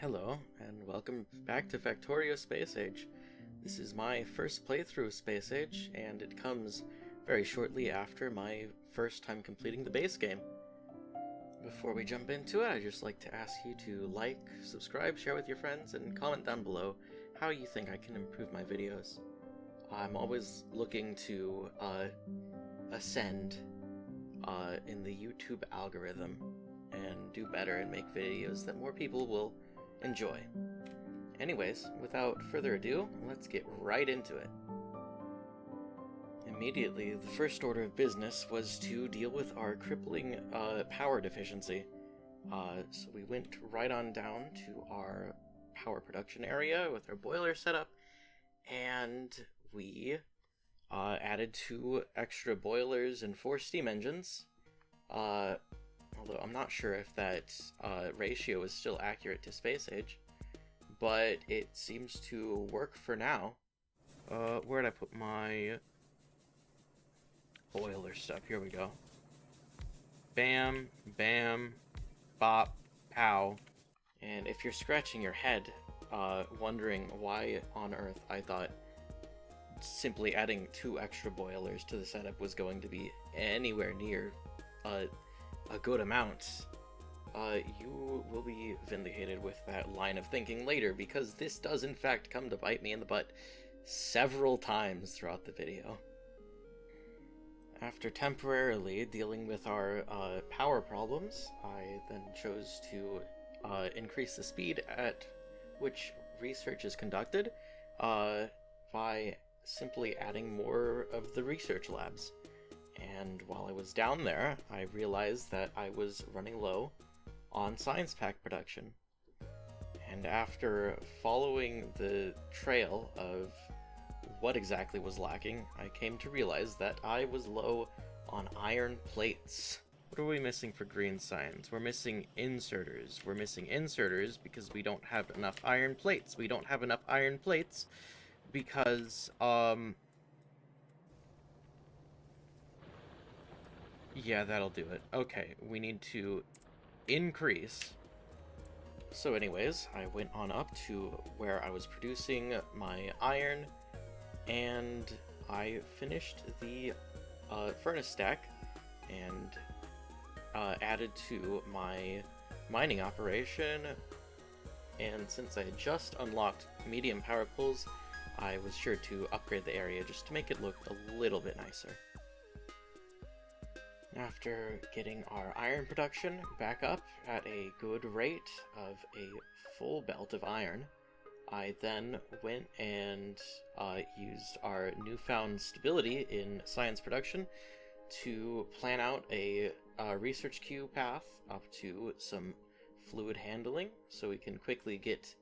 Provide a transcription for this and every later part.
Hello, and welcome back to Factorio Space Age. This is my first playthrough of Space Age, and it comes very shortly after my first time completing the base game. Before we jump into it, I'd just like to ask you to like, subscribe, share with your friends, and comment down below how you think I can improve my videos. I'm always looking to ascend in the YouTube algorithm and do better and make videos that more people will enjoy. Anyways, without further ado, let's get right into it. Immediately, the first order of business was to deal with our crippling power deficiency. So we went right on down to our power production area with our boiler set up, and we added 2 extra boilers and 4 steam engines. Although I'm not sure if that ratio is still accurate to Space Age, but it seems to work for now. Where'd I put my boiler stuff? Here we go. Bam, bam, bop, pow. And if you're scratching your head, wondering why on earth I thought simply adding 2 extra boilers to the setup was going to be anywhere near a good amount, you will be vindicated with that line of thinking later, because this does in fact come to bite me in the butt several times throughout the video. After temporarily dealing with our power problems, I then chose to increase the speed at which research is conducted by simply adding more of the research labs. And while I was down there, I realized that I was running low on science pack production. And after following the trail of what exactly was lacking, I came to realize that I was low on iron plates. What are we missing for green science? We're missing inserters. We're missing inserters because we don't have enough iron plates. We don't have enough iron plates because, yeah, that'll do it. Okay, we need to increase. So anyways, I went on up to where I was producing my iron, and I finished the furnace stack and added to my mining operation. And since I had just unlocked medium power pools, I was sure to upgrade the area just to make it look a little bit nicer. After getting our iron production back up at a good rate of a full belt of iron, I then went and used our newfound stability in science production to plan out a research queue path up to some fluid handling so we can quickly get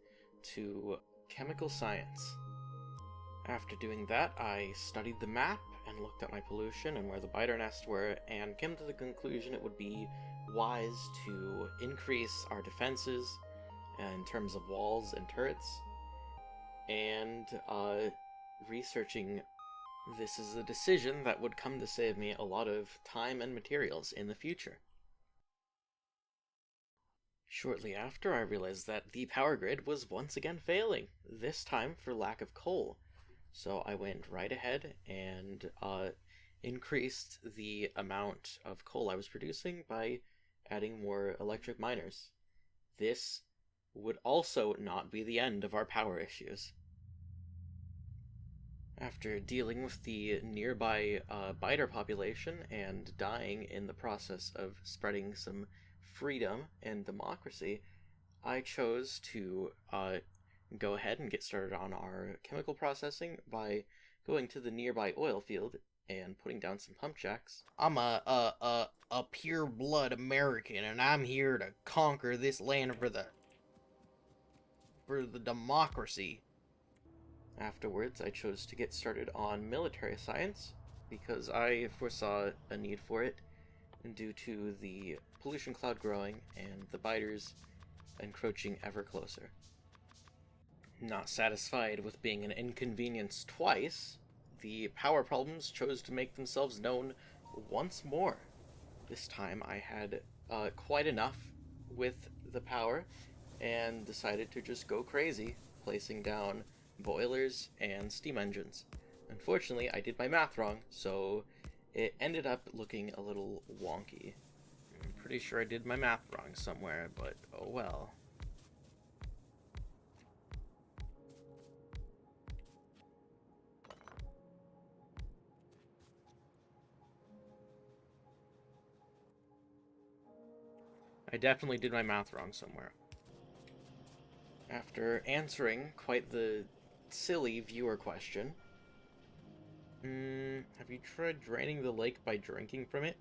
to chemical science. After doing that, I studied the map and looked at my pollution and where the biter nests were, and came to the conclusion it would be wise to increase our defenses in terms of walls and turrets, and researching this is a decision that would come to save me a lot of time and materials in the future. Shortly after, I realized that the power grid was once again failing, this time for lack of coal. So I went right ahead and increased the amount of coal I was producing by adding more electric miners. This would also not be the end of our power issues. After dealing with the nearby biter population and dying in the process of spreading some freedom and democracy, I chose to go ahead and get started on our chemical processing by going to the nearby oil field and putting down some pump jacks. I'm a pure blood American, and I'm here to conquer this land for the democracy. Afterwards, I chose to get started on military science because I foresaw a need for it due to the pollution cloud growing and the biters encroaching ever closer. Not satisfied with being an inconvenience twice, the power problems chose to make themselves known once more. This time I had quite enough with the power, and decided to just go crazy, placing down boilers and steam engines. Unfortunately, I did my math wrong, so it ended up looking a little wonky. I'm pretty sure I did my math wrong somewhere, but oh well. I definitely did my math wrong somewhere. After answering quite the silly viewer question, have you tried draining the lake by drinking from it?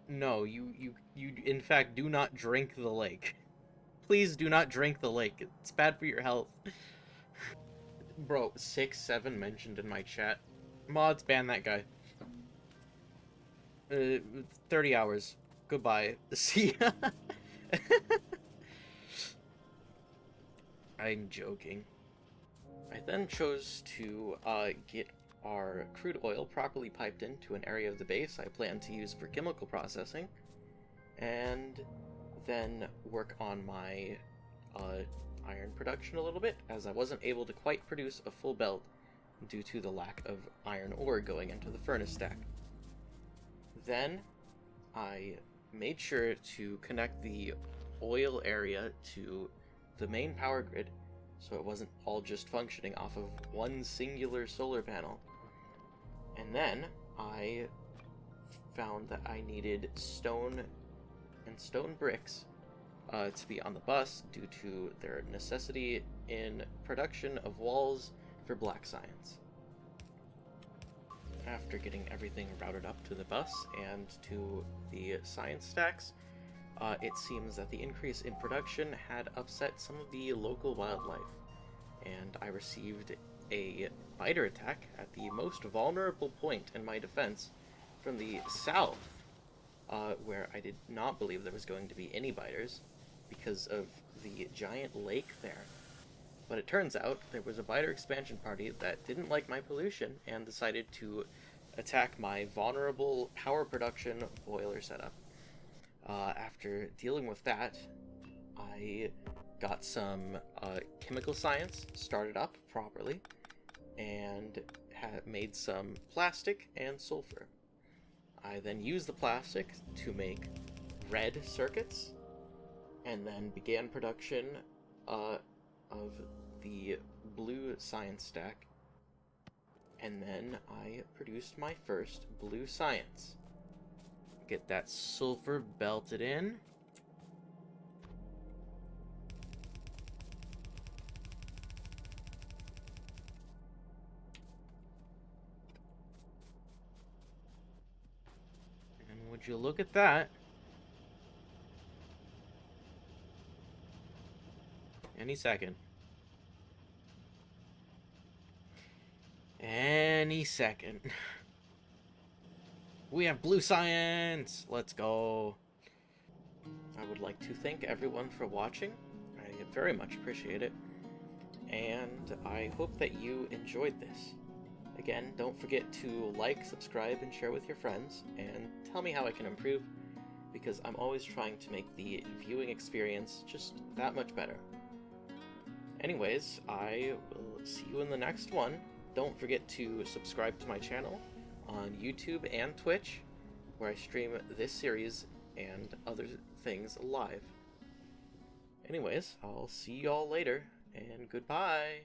No, you in fact do not drink the lake. Please do not drink the lake. It's bad for your health. Bro, 6-7 mentioned in my chat. Mods, ban that guy. 30 hours. Goodbye. See ya. I'm joking. I then chose to get our crude oil properly piped into an area of the base I plan to use for chemical processing, and then work on my iron production a little bit, as I wasn't able to quite produce a full belt due to the lack of iron ore going into the furnace stack. Then I made sure to connect the oil area to the main power grid, so it wasn't all just functioning off of one singular solar panel. And then I found that I needed stone and stone bricks to be on the bus due to their necessity in production of walls for black science. After getting everything routed up to the bus and to the science stacks, it seems that the increase in production had upset some of the local wildlife, and I received a biter attack at the most vulnerable point in my defense from the south, where I did not believe there was going to be any biters because of the giant lake there. But it turns out there was a biter expansion party that didn't like my pollution and decided to attack my vulnerable power production boiler setup. After dealing with that, I got some chemical science started up properly and made some plastic and sulfur. I then used the plastic to make red circuits and then began production of the blue science stack, and then I produced my first blue science. Get that sulfur belted in. And would you look at that? Any second. Any second. We have blue science! Let's go. I would like to thank everyone for watching. I very much appreciate it. And I hope that you enjoyed this. Again, don't forget to like, subscribe, and share with your friends, and tell me how I can improve, because I'm always trying to make the viewing experience just that much better. Anyways, I will see you in the next one. Don't forget to subscribe to my channel on YouTube and Twitch, where I stream this series and other things live. Anyways, I'll see y'all later, and goodbye!